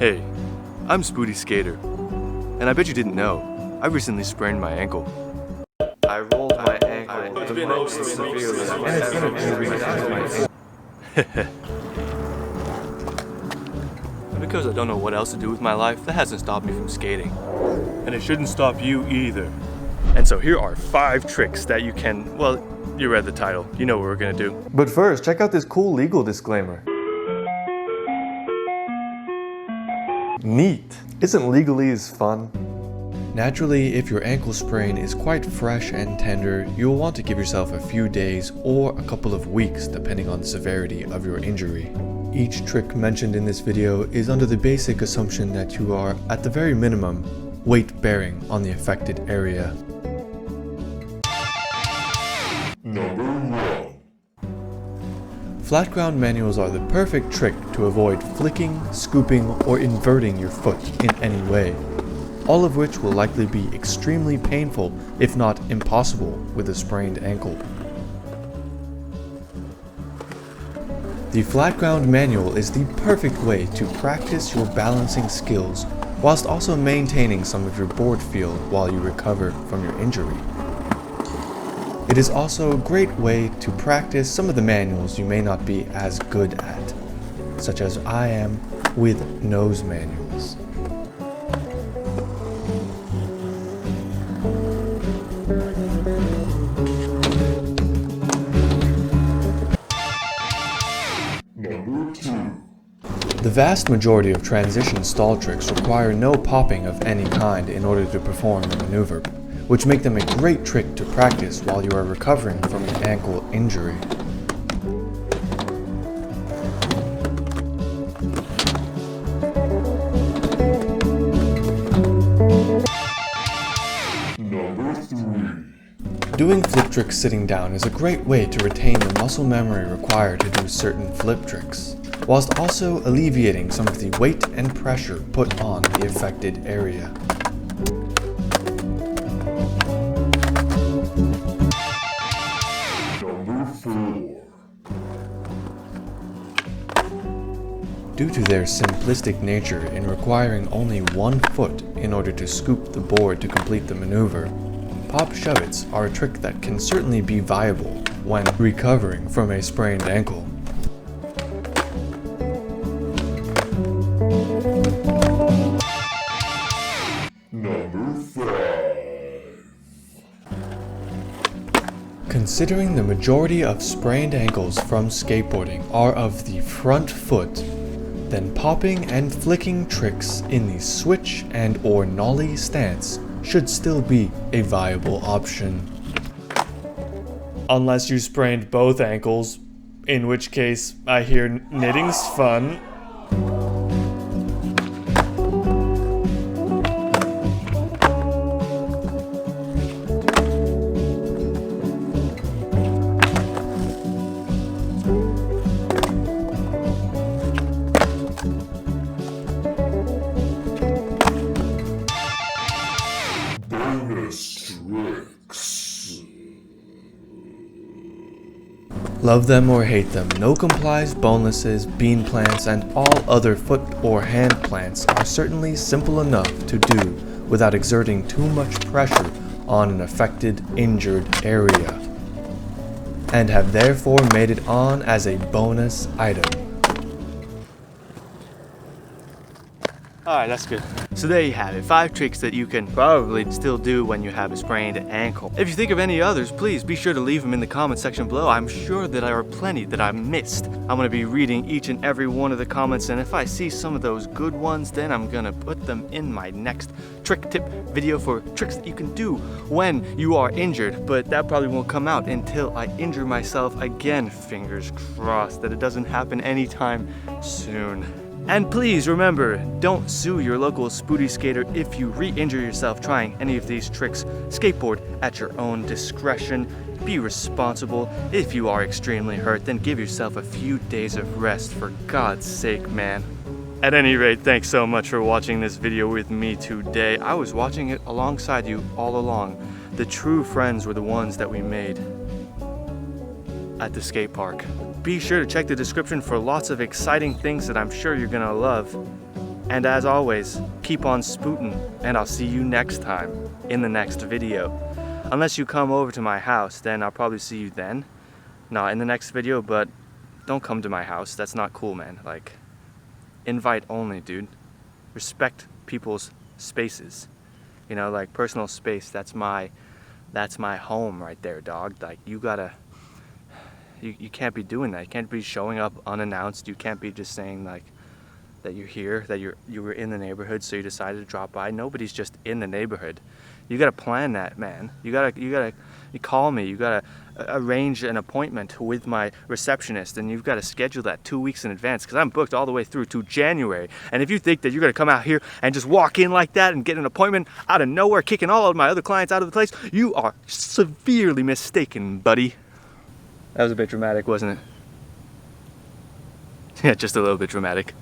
Hey, I'm Spootyskater, and I bet you didn't know, I recently sprained my ankle. I rolled my ankle the most severely, and it's been a And because I don't know what else to do with my life, that hasn't stopped me from skating. And it shouldn't stop you either. And so here are 5 tricks that you can, well, you read the title, you know what we're gonna do. But first, check out this cool legal disclaimer. Neat. Isn't legalese fun? Naturally, if your ankle sprain is quite fresh and tender, you'll want to give yourself a few days or a couple of weeks depending on the severity of your injury. Each trick mentioned in this video is under the basic assumption that you are, at the very minimum, weight bearing on the affected area. Number 1. Flat ground manuals are the perfect trick to avoid flicking, scooping, or inverting your foot in any way, all of which will likely be extremely painful, if not impossible, with a sprained ankle. The flat ground manual is the perfect way to practice your balancing skills, whilst also maintaining some of your board feel while you recover from your injury. It is also a great way to practice some of the manuals you may not be as good at, such as I am with nose manuals. Number 2. The vast majority of transition stall tricks require no popping of any kind in order to perform the maneuver, which make them a great trick to practice while you are recovering from an ankle injury. Number 3. Doing flip tricks sitting down is a great way to retain the muscle memory required to do certain flip tricks, whilst also alleviating some of the weight and pressure put on the affected area. Number 4. Due to their simplistic nature in requiring only one foot in order to scoop the board to complete the maneuver, pop 𝓎𝑜𝓊'𝓇𝑒 are a trick that can certainly be viable when recovering from a sprained ankle. Number 5. Considering the majority of sprained ankles from skateboarding are of the front foot, then popping and flicking tricks in the switch and or nollie stance should still be a viable option. Unless you sprained both ankles, in which case I hear knitting's fun. Bonus tricks. Love them or hate them, no complies, bonelesses, bean plants, and all other foot or hand plants are certainly simple enough to do without exerting too much pressure on an affected, injured area, and have therefore made it on as a bonus item. Alright, that's good. So there you have it, 5 tricks that you can probably still do when you have a sprained ankle. If you think of any others, please be sure to leave them in the comment section below. I'm sure that there are plenty that I missed. I'm going to be reading each and every one of the comments, and if I see some of those good ones, then I'm going to put them in my next trick tip video for tricks that you can do when you are injured. But that probably won't come out until I injure myself again. Fingers crossed that it doesn't happen anytime soon. And please remember, don't sue your local Spootyskater if you re-injure yourself trying any of these tricks. Skateboard at your own discretion. Be responsible. If you are extremely hurt, then give yourself a few days of rest, for God's sake, man. At any rate, thanks so much for watching this video with me today. I was watching it alongside you all along. The true friends were the ones that we made at the skate park. Be sure to check the description for lots of exciting things that I'm sure you're gonna love. And as always, keep on spooting, and I'll see you next time in the next video. Unless you come over to my house, then I'll probably see you then. Not in the next video, but don't come to my house. That's not cool, man. Like, invite only, dude. Respect people's spaces. You know, like personal space. That's my home right there, dog. Like, you can't be doing that. You can't be showing up unannounced. You can't be just saying like that you're here, that you were in the neighborhood, so you decided to drop by. Nobody's just in the neighborhood. You gotta plan that, man. You call me. You gotta arrange an appointment with my receptionist, and you've got to schedule that 2 weeks in advance, because I'm booked all the way through to January. And if you think that you're gonna come out here and just walk in like that and get an appointment out of nowhere, kicking all of my other clients out of the place, you are severely mistaken, buddy. That was a bit dramatic, wasn't it? Yeah, just a little bit dramatic.